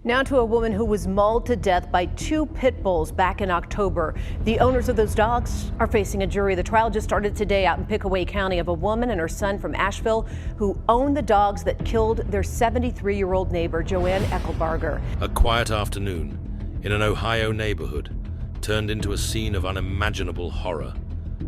Now to a woman who was mauled to death by two pit bulls back in October. The owners of those dogs are facing a jury. The trial just started today out in Pickaway County of a woman and her son from Asheville who owned the dogs that killed their 73-year-old neighbor, Joanne Eckelbarger. A quiet afternoon in an Ohio neighborhood turned into a scene of unimaginable horror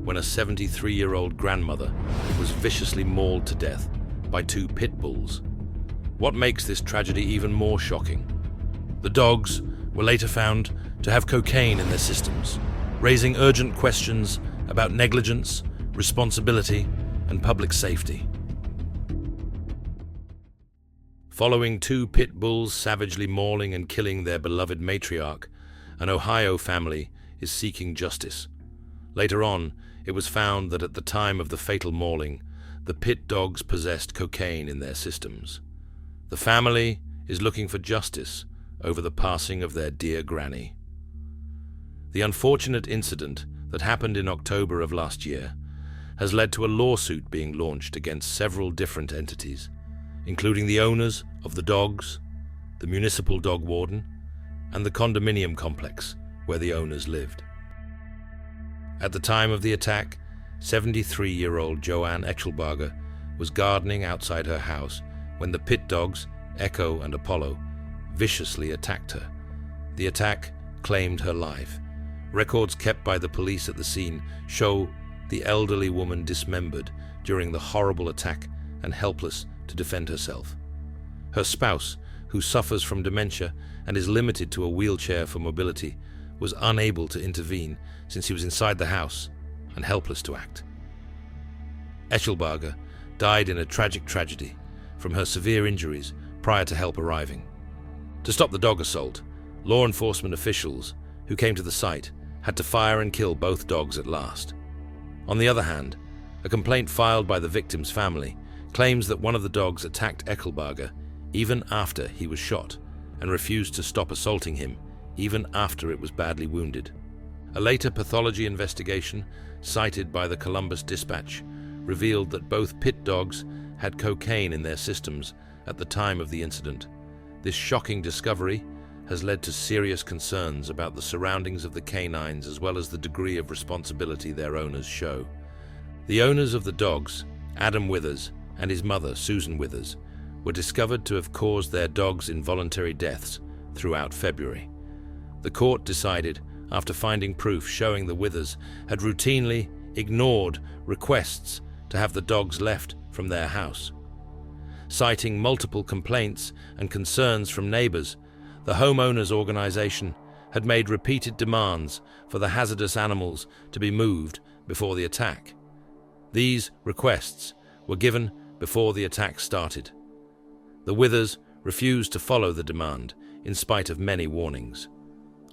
when a 73-year-old grandmother was viciously mauled to death by two pit bulls. What makes this tragedy even more shocking? The dogs were later found to have cocaine in their systems, raising urgent questions about negligence, responsibility, and public safety. Following two pit bulls savagely mauling and killing their beloved matriarch, an Ohio family is seeking justice. Later on, it was found that at the time of the fatal mauling, the pit dogs possessed cocaine in their systems. The family is looking for justice over the passing of their dear granny. The unfortunate incident that happened in October of last year has led to a lawsuit being launched against several different entities, including the owners of the dogs, the municipal dog warden, and the condominium complex where the owners lived. At the time of the attack, 73-year-old Joanne Eckelbarger was gardening outside her house when the pit dogs, Echo and Apollo, viciously attacked her. The attack claimed her life. Records kept by the police at the scene show the elderly woman dismembered during the horrible attack and helpless to defend herself. Her spouse, who suffers from dementia and is limited to a wheelchair for mobility, was unable to intervene since he was inside the house and helpless to act. Eckelbarger died in a tragic tragedy from her severe injuries prior to help arriving. To stop the dog assault, law enforcement officials who came to the site had to fire and kill both dogs at last. On the other hand, a complaint filed by the victim's family claims that one of the dogs attacked Eckelbarger even after he was shot and refused to stop assaulting him even after it was badly wounded. A later pathology investigation cited by the Columbus Dispatch revealed that both pit dogs had cocaine in their systems at the time of the incident. This shocking discovery has led to serious concerns about the surroundings of the canines as well as the degree of responsibility their owners show. The owners of the dogs, Adam Withers and his mother, Susan Withers, were discovered to have caused their dogs' involuntary deaths throughout February. The court decided, after finding proof showing the Withers had routinely ignored requests to have the dogs left from their house. Citing multiple complaints and concerns from neighbors, the homeowners organization had made repeated demands for the hazardous animals to be moved before the attack. These requests were given before the attack started. The Withers refused to follow the demand in spite of many warnings.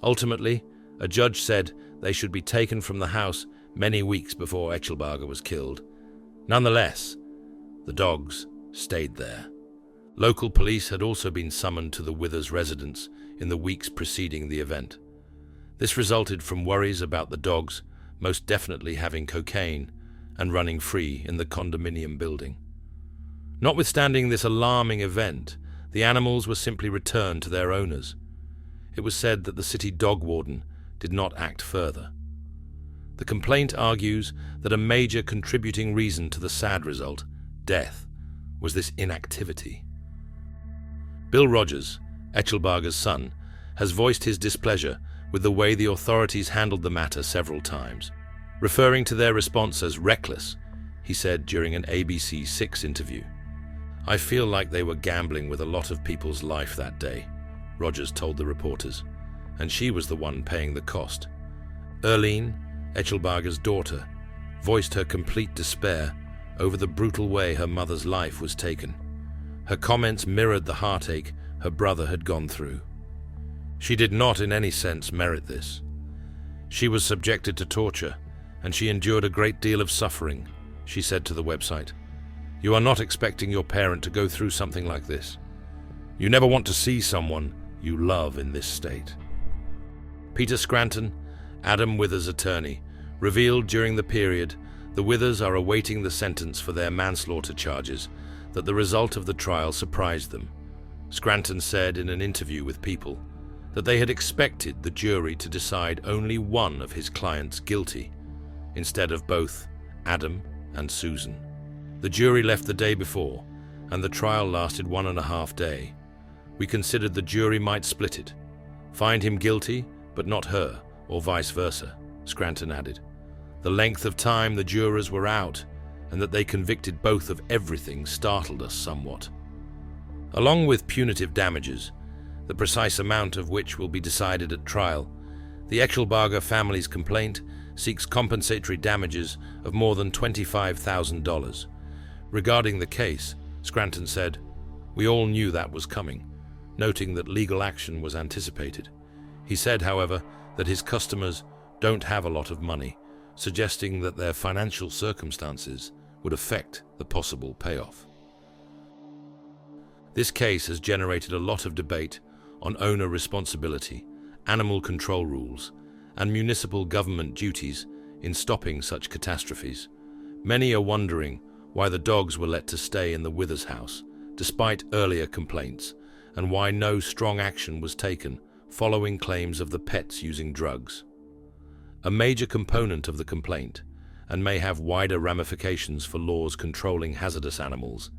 Ultimately, a judge said they should be taken from the house many weeks before Eckelbarger was killed. Nonetheless, the dogs stayed there. Local police had also been summoned to the Withers residence in the weeks preceding the event. This resulted from worries about the dogs most definitely having cocaine and running free in the condominium building. Notwithstanding this alarming event, the animals were simply returned to their owners. It was said that the city dog warden did not act further. The complaint argues that a major contributing reason to the sad result, death, was this inactivity. Bill Rogers, Eckelbarger's son, has voiced his displeasure with the way the authorities handled the matter several times. Referring to their response as reckless, he said during an ABC 6 interview, "I feel like they were gambling with a lot of people's life that day," Rogers told the reporters, and she was the one paying the cost. Erlene, Eckelbarger's daughter, voiced her complete despair over the brutal way her mother's life was taken. Her comments mirrored the heartache her brother had gone through. She did not in any sense merit this. She was subjected to torture, and she endured a great deal of suffering, she said to the website. "You are not expecting your parent to go through something like this. You never want to see someone you love in this state." Peter Scranton, Adam Withers' attorney, revealed during the period the Withers are awaiting the sentence for their manslaughter charges that the result of the trial surprised them. Scranton said in an interview with People that they had expected the jury to decide only one of his clients guilty, instead of both Adam and Susan. The jury left the day before, and the trial lasted 1.5 days. We considered the jury might split it, find him guilty, but not her, or vice versa, Scranton added. The length of time the jurors were out, and that they convicted both of everything, startled us somewhat. Along with punitive damages, the precise amount of which will be decided at trial, the Echelbarger family's complaint seeks compensatory damages of more than $25,000. Regarding the case, Scranton said, "We all knew that was coming," noting that legal action was anticipated. He said, however, that his customers don't have a lot of money, suggesting that their financial circumstances would affect the possible payoff. This case has generated a lot of debate on owner responsibility, animal control rules, and municipal government duties in stopping such catastrophes. Many are wondering why the dogs were let to stay in the Withers house, despite earlier complaints, and why no strong action was taken following claims of the pets using drugs. A major component of the complaint, and may have wider ramifications for laws controlling hazardous animals,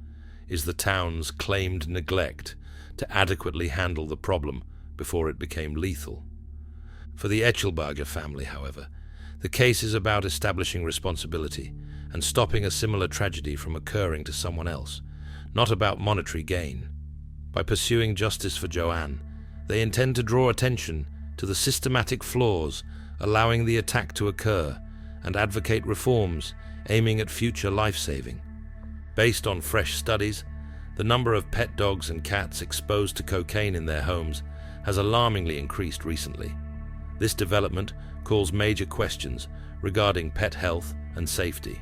is the town's claimed neglect to adequately handle the problem before it became lethal. For the Echelbarger family, however, the case is about establishing responsibility and stopping a similar tragedy from occurring to someone else, not about monetary gain. By pursuing justice for Joanne, they intend to draw attention to the systematic flaws allowing the attack to occur and advocate reforms aiming at future life-saving. Based on fresh studies, the number of pet dogs and cats exposed to cocaine in their homes has alarmingly increased recently. This development calls major questions regarding pet health and safety.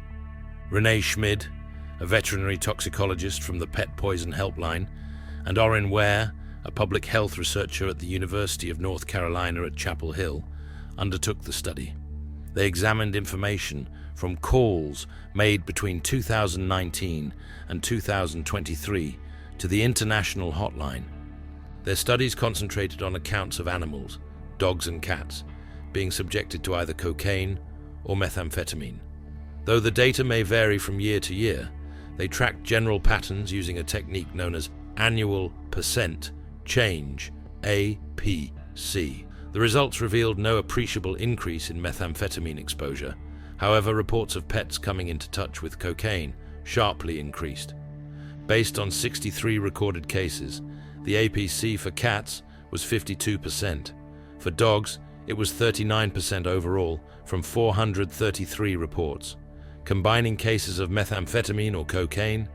Renee Schmid, a veterinary toxicologist from the Pet Poison Helpline, and Orrin Ware, a public health researcher at the University of North Carolina at Chapel Hill, undertook the study. They examined information from calls made between 2019 and 2023 to the international hotline. Their studies concentrated on accounts of animals, dogs and cats, being subjected to either cocaine or methamphetamine. Though the data may vary from year to year, they tracked general patterns using a technique known as annual percent change, APC. The results revealed no appreciable increase in methamphetamine exposure. However, reports of pets coming into touch with cocaine sharply increased. Based on 63 recorded cases, the APC for cats was 52%. For dogs, it was 39% overall from 433 reports. Combining cases of methamphetamine or cocaine,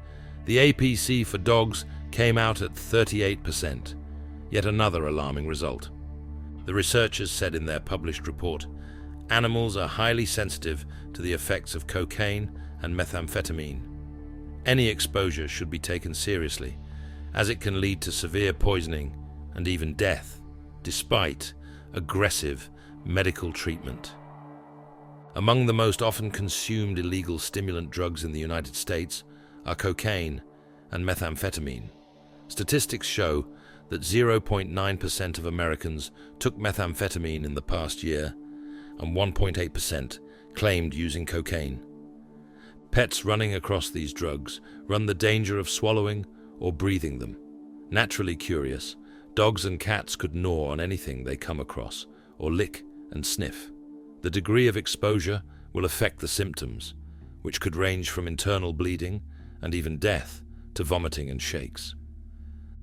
the APC for dogs came out at 38%, yet another alarming result. The researchers said in their published report, animals are highly sensitive to the effects of cocaine and methamphetamine. Any exposure should be taken seriously, as it can lead to severe poisoning and even death, despite aggressive medical treatment. Among the most often consumed illegal stimulant drugs in the United States are cocaine and methamphetamine. Statistics show that 0.9% of Americans took methamphetamine in the past year, and 1.8% claimed using cocaine. Pets running across these drugs run the danger of swallowing or breathing them. Naturally curious, dogs and cats could gnaw on anything they come across, or lick and sniff. The degree of exposure will affect the symptoms, which could range from internal bleeding and even death to vomiting and shakes.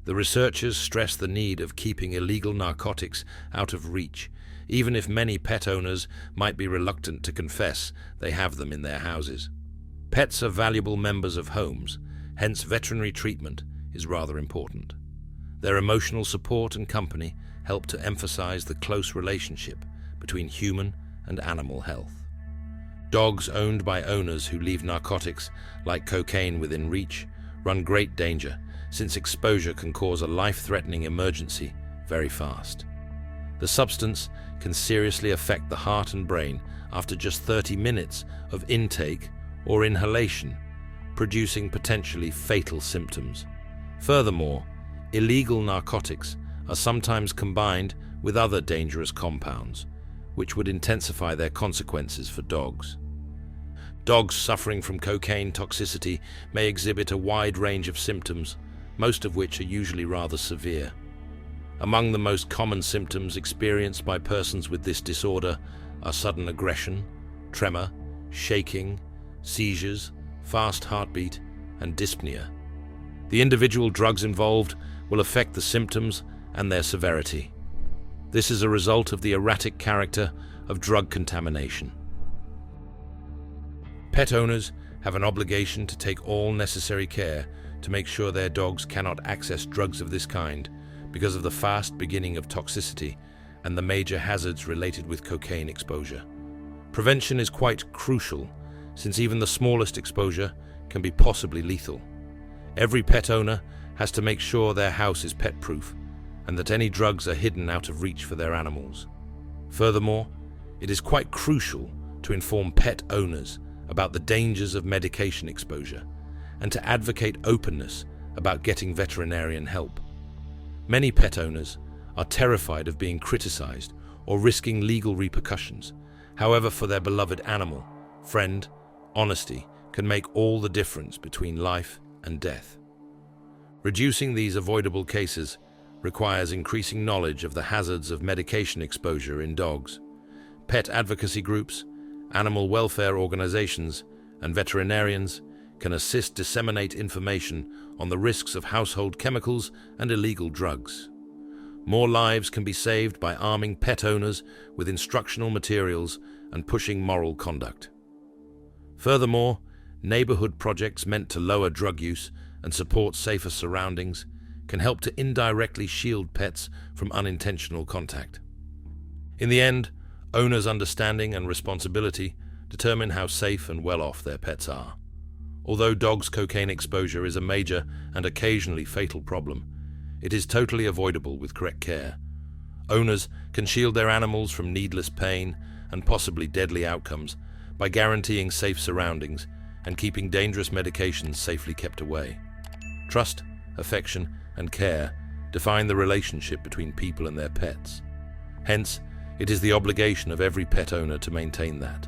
The researchers stress the need of keeping illegal narcotics out of reach, even if many pet owners might be reluctant to confess they have them in their houses. Pets are valuable members of homes, hence veterinary treatment is rather important. Their emotional support and company help to emphasize the close relationship between human and animal health. Dogs owned by owners who leave narcotics like cocaine within reach run great danger, since exposure can cause a life-threatening emergency very fast. The substance can seriously affect the heart and brain after just 30 minutes of intake or inhalation, producing potentially fatal symptoms. Furthermore, illegal narcotics are sometimes combined with other dangerous compounds, which would intensify their consequences for dogs. Dogs suffering from cocaine toxicity may exhibit a wide range of symptoms, most of which are usually rather severe. Among the most common symptoms experienced by persons with this disorder are sudden aggression, tremor, shaking, seizures, fast heartbeat, and dyspnea. The individual drugs involved will affect the symptoms and their severity. This is a result of the erratic character of drug contamination. Pet owners have an obligation to take all necessary care to make sure their dogs cannot access drugs of this kind because of the fast beginning of toxicity and the major hazards related with cocaine exposure. Prevention is quite crucial, since even the smallest exposure can be possibly lethal. Every pet owner has to make sure their house is pet-proof and that any drugs are hidden out of reach for their animals. Furthermore, it is quite crucial to inform pet owners about the dangers of medication exposure and to advocate openness about getting veterinarian help. Many pet owners are terrified of being criticized or risking legal repercussions. However, for their beloved animal, friend, honesty can make all the difference between life and death. Reducing these avoidable cases requires increasing knowledge of the hazards of medication exposure in dogs. Pet advocacy groups, animal welfare organizations, and veterinarians can assist disseminate information on the risks of household chemicals and illegal drugs. More lives can be saved by arming pet owners with instructional materials and pushing moral conduct. Furthermore, neighborhood projects meant to lower drug use and support safer surroundings can help to indirectly shield pets from unintentional contact. In the end, owners' understanding and responsibility determine how safe and well-off their pets are. Although dogs' cocaine exposure is a major and occasionally fatal problem, it is totally avoidable with correct care. Owners can shield their animals from needless pain and possibly deadly outcomes by guaranteeing safe surroundings and keeping dangerous medications safely kept away. Trust, affection, and care define the relationship between people and their pets. Hence, it is the obligation of every pet owner to maintain that.